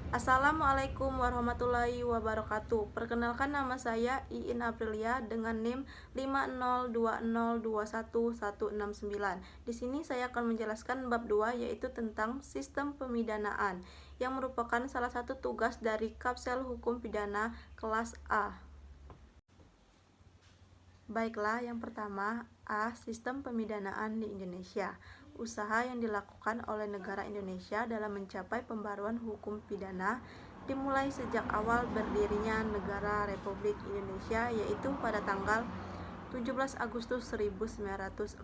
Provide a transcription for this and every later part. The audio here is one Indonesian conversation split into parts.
Assalamualaikum warahmatullahi wabarakatuh. Perkenalkan, nama saya Iin Aprilia dengan NIM 502021169. Di sini saya akan menjelaskan bab 2, yaitu tentang sistem pemidanaan, yang merupakan salah satu tugas dari Kapsel Hukum Pidana kelas A. Baiklah, yang pertama, A. Sistem pemidanaan di Indonesia. Usaha yang dilakukan oleh negara Indonesia dalam mencapai pembaruan hukum pidana dimulai sejak awal berdirinya negara Republik Indonesia, yaitu pada tanggal 17 Agustus 1945.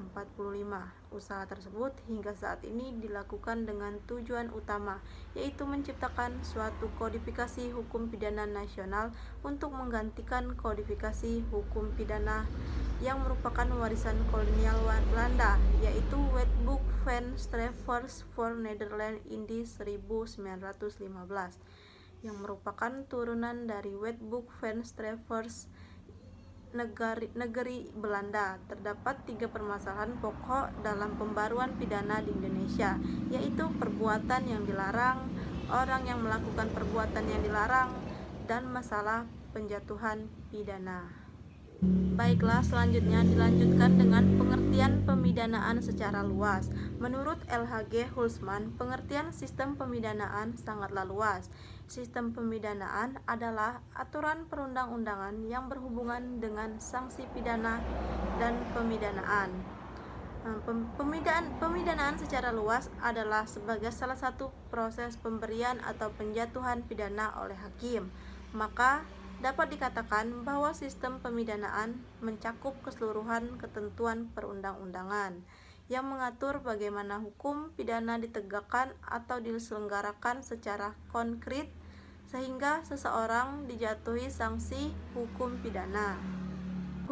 Usaha tersebut hingga saat ini dilakukan dengan tujuan utama, yaitu menciptakan suatu kodifikasi hukum pidana nasional untuk menggantikan kodifikasi hukum pidana yang merupakan warisan kolonial Belanda, yaitu Wetboek van Strafrecht voor Nederland Indie 1915, yang merupakan turunan dari Wetboek van Strafrecht negeri Belanda. Terdapat 3 permasalahan pokok dalam pembaruan pidana di Indonesia, yaitu perbuatan yang dilarang, orang yang melakukan perbuatan yang dilarang, dan masalah penjatuhan pidana. Baiklah, selanjutnya dilanjutkan dengan pengertian pemidanaan secara luas. Menurut LHG Hulsman, pengertian sistem pemidanaan sangatlah luas. Sistem pemidanaan adalah aturan perundang-undangan yang berhubungan dengan sanksi pidana dan pemidanaan. Pemidanaan secara luas adalah sebagai salah satu proses pemberian atau penjatuhan pidana oleh hakim. Maka dapat dikatakan bahwa sistem pemidanaan mencakup keseluruhan ketentuan perundang-undangan yang mengatur bagaimana hukum pidana ditegakkan atau diselenggarakan secara konkret sehingga seseorang dijatuhi sanksi hukum pidana.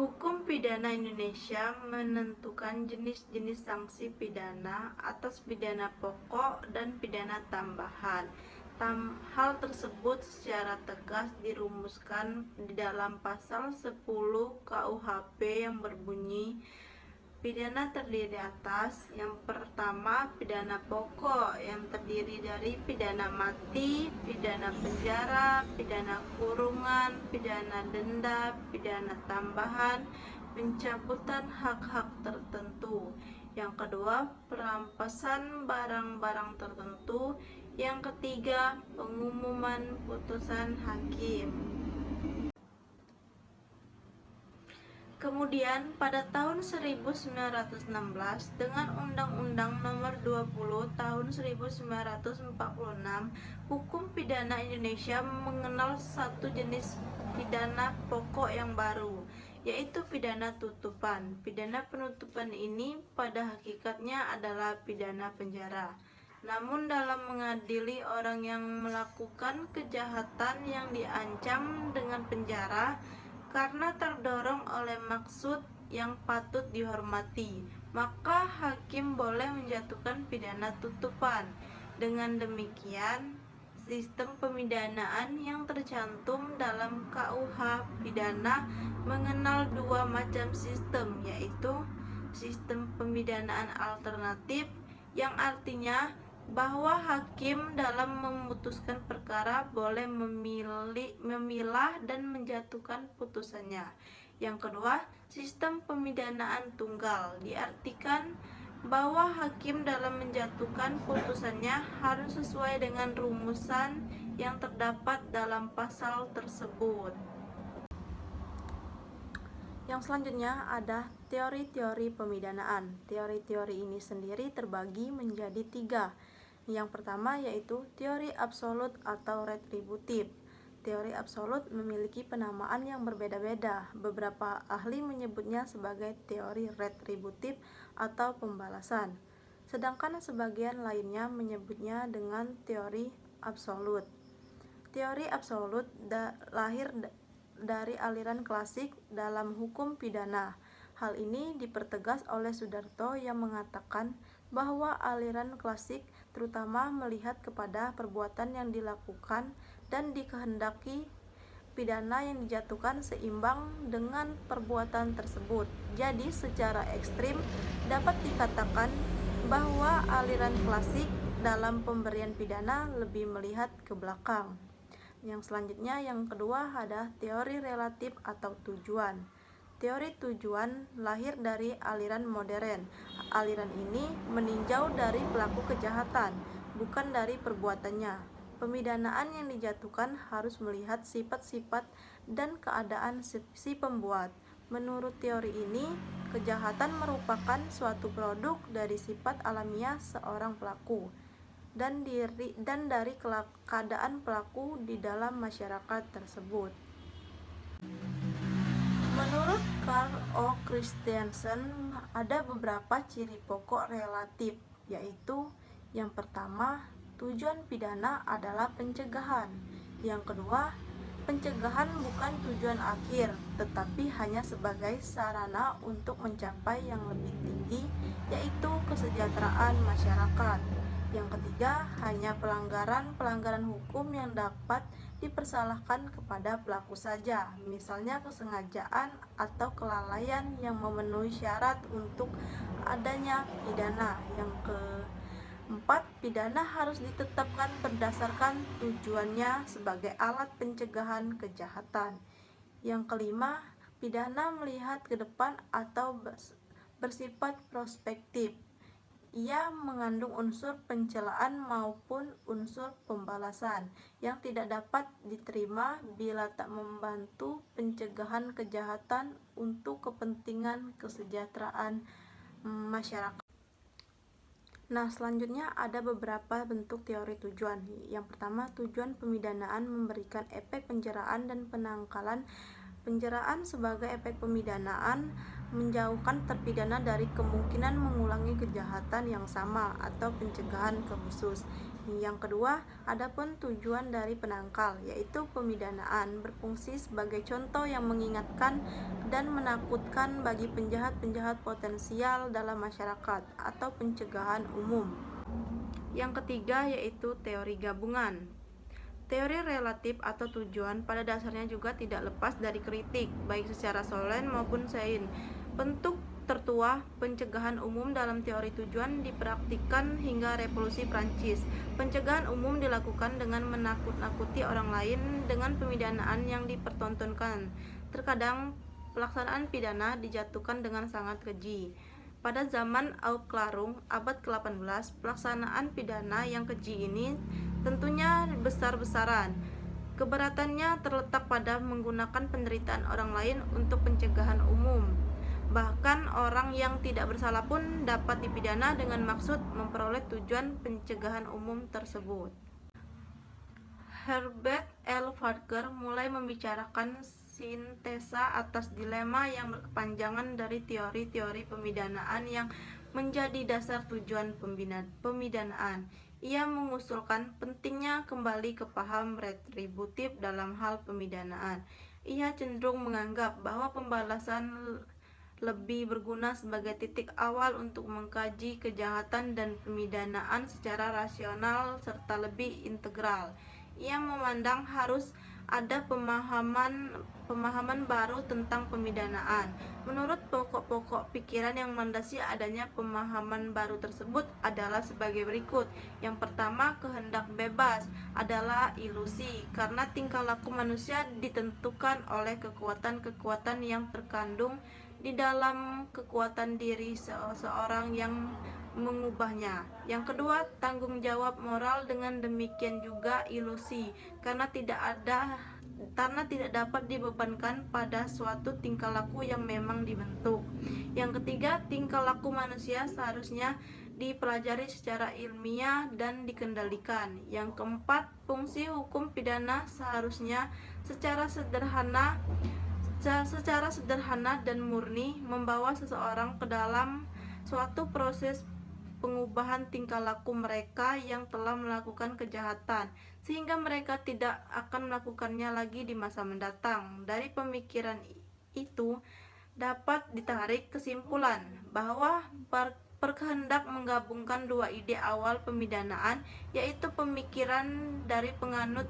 Hukum pidana Indonesia menentukan jenis-jenis sanksi pidana atas pidana pokok dan pidana tambahan. Hal tersebut secara tegas dirumuskan di dalam pasal 10 KUHP yang berbunyi, pidana terdiri atas: yang pertama, pidana pokok yang terdiri dari pidana mati, pidana penjara, pidana kurungan, pidana denda, pidana tambahan, pencabutan hak-hak tertentu. Yang kedua, perampasan barang-barang tertentu. Yang ketiga, pengumuman putusan hakim. Kemudian pada tahun 1916 dengan Undang-Undang Nomor 20 Tahun 1946, hukum pidana Indonesia mengenal satu jenis pidana pokok yang baru, yaitu pidana tutupan. Pidana penutupan ini pada hakikatnya adalah pidana penjara. Namun dalam mengadili orang yang melakukan kejahatan yang diancam dengan penjara karena terdorong oleh maksud yang patut dihormati, maka hakim boleh menjatuhkan pidana tutupan. Dengan demikian, sistem pemidanaan yang tercantum dalam KUH pidana mengenal 2 macam sistem, yaitu sistem pemidanaan alternatif, yang artinya bahwa hakim dalam memutuskan perkara boleh memilah dan menjatuhkan putusannya. Yang kedua, sistem pemidanaan tunggal, diartikan bahwa hakim dalam menjatuhkan putusannya harus sesuai dengan rumusan yang terdapat dalam pasal tersebut. Yang selanjutnya ada teori-teori pemidanaan. Teori-teori ini sendiri terbagi menjadi 3. Yang pertama yaitu teori absolut atau retributif. Teori absolut memiliki penamaan yang berbeda-beda. Beberapa ahli menyebutnya sebagai teori retributif atau pembalasan, sedangkan sebagian lainnya menyebutnya dengan teori absolut. Teori absolut lahir dari aliran klasik dalam hukum pidana. Hal ini dipertegas oleh Sudarto yang mengatakan bahwa aliran klasik terutama melihat kepada perbuatan yang dilakukan dan dikehendaki pidana yang dijatuhkan seimbang dengan perbuatan tersebut. Jadi secara ekstrim dapat dikatakan bahwa aliran klasik dalam pemberian pidana lebih melihat ke belakang. Yang selanjutnya, yang kedua ada teori relatif atau tujuan. Teori tujuan lahir dari aliran modern. Aliran ini meninjau dari pelaku kejahatan, bukan dari perbuatannya. Pemidanaan yang dijatuhkan harus melihat sifat-sifat dan keadaan si pembuat. Menurut teori ini, kejahatan merupakan suatu produk dari sifat alamiah seorang pelaku dan dari keadaan pelaku di dalam masyarakat tersebut. Menurut Karl O. Christensen, ada beberapa ciri pokok relatif, yaitu yang pertama, tujuan pidana adalah pencegahan. Yang kedua, pencegahan bukan tujuan akhir, tetapi hanya sebagai sarana untuk mencapai yang lebih tinggi, yaitu kesejahteraan masyarakat. Yang ketiga, hanya pelanggaran hukum yang dapat dipersalahkan kepada pelaku saja, misalnya kesengajaan atau kelalaian yang memenuhi syarat untuk adanya pidana. Yang keempat, pidana harus ditetapkan berdasarkan tujuannya sebagai alat pencegahan kejahatan. Yang kelima, pidana melihat ke depan atau bersifat prospektif. Ia mengandung unsur pencelaan maupun unsur pembalasan yang tidak dapat diterima bila tak membantu pencegahan kejahatan untuk kepentingan kesejahteraan masyarakat. Nah, selanjutnya ada beberapa bentuk teori tujuan. Yang pertama, tujuan pemidanaan memberikan efek penjeraan dan penangkalan. Penjeraan sebagai efek pemidanaan menjauhkan terpidana dari kemungkinan mengulangi kejahatan yang sama atau pencegahan khusus. Yang kedua, adapun tujuan dari penangkal, yaitu pemidanaan berfungsi sebagai contoh yang mengingatkan dan menakutkan bagi penjahat-penjahat potensial dalam masyarakat atau pencegahan umum. Yang ketiga yaitu teori gabungan. Teori relatif atau tujuan pada dasarnya juga tidak lepas dari kritik, baik secara solen maupun sein. Bentuk tertua pencegahan umum dalam teori tujuan dipraktikkan hingga Revolusi Prancis. Pencegahan umum dilakukan dengan menakut-nakuti orang lain dengan pemidanaan yang dipertontonkan. Terkadang pelaksanaan pidana dijatuhkan dengan sangat keji. Pada zaman Aub Klarung, abad ke-18, pelaksanaan pidana yang keji ini tentunya besar-besaran. Keberatannya terletak pada menggunakan penderitaan orang lain untuk pencegahan umum. Bahkan orang yang tidak bersalah pun dapat dipidana dengan maksud memperoleh tujuan pencegahan umum tersebut. Herbert L. Parker mulai membicarakan sintesa atas dilema yang berkepanjangan dari teori-teori pemidanaan yang menjadi dasar tujuan pemidanaan. Ia mengusulkan pentingnya kembali ke paham retributif dalam hal pemidanaan. Ia cenderung menganggap bahwa pembalasan lebih berguna sebagai titik awal untuk mengkaji kejahatan dan pemidanaan secara rasional serta lebih integral. Ia memandang harus ada pemahaman baru tentang pemidanaan. Menurut pokok-pokok pikiran yang mendasari adanya pemahaman baru tersebut adalah sebagai berikut. Yang pertama, kehendak bebas adalah ilusi karena tingkah laku manusia ditentukan oleh kekuatan-kekuatan yang terkandung di dalam kekuatan diri seseorang yang mengubahnya. Yang kedua, tanggung jawab moral dengan demikian juga ilusi karena tidak dapat dibebankan pada suatu tingkah laku yang memang dibentuk. Yang ketiga, tingkah laku manusia seharusnya dipelajari secara ilmiah dan dikendalikan. Yang keempat, fungsi hukum pidana seharusnya secara sederhana dan murni membawa seseorang ke dalam suatu proses pengubahan tingkah laku mereka yang telah melakukan kejahatan, sehingga mereka tidak akan melakukannya lagi di masa mendatang. Dari pemikiran itu dapat ditarik kesimpulan bahwa berkehendak menggabungkan dua ide awal pemidanaan, yaitu pemikiran dari penganut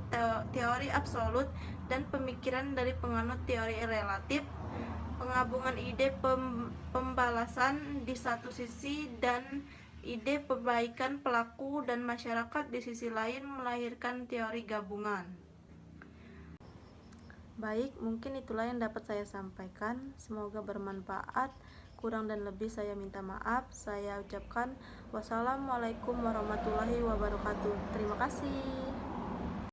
teori absolut dan pemikiran dari penganut teori relatif. Penggabungan ide pembalasan di satu sisi dan ide perbaikan pelaku dan masyarakat di sisi lain melahirkan teori gabungan. Baik, mungkin itulah yang dapat saya sampaikan. Semoga bermanfaat. Kurang dan lebih saya minta maaf. Saya ucapkan wassalamualaikum warahmatullahi wabarakatuh. Terima kasih.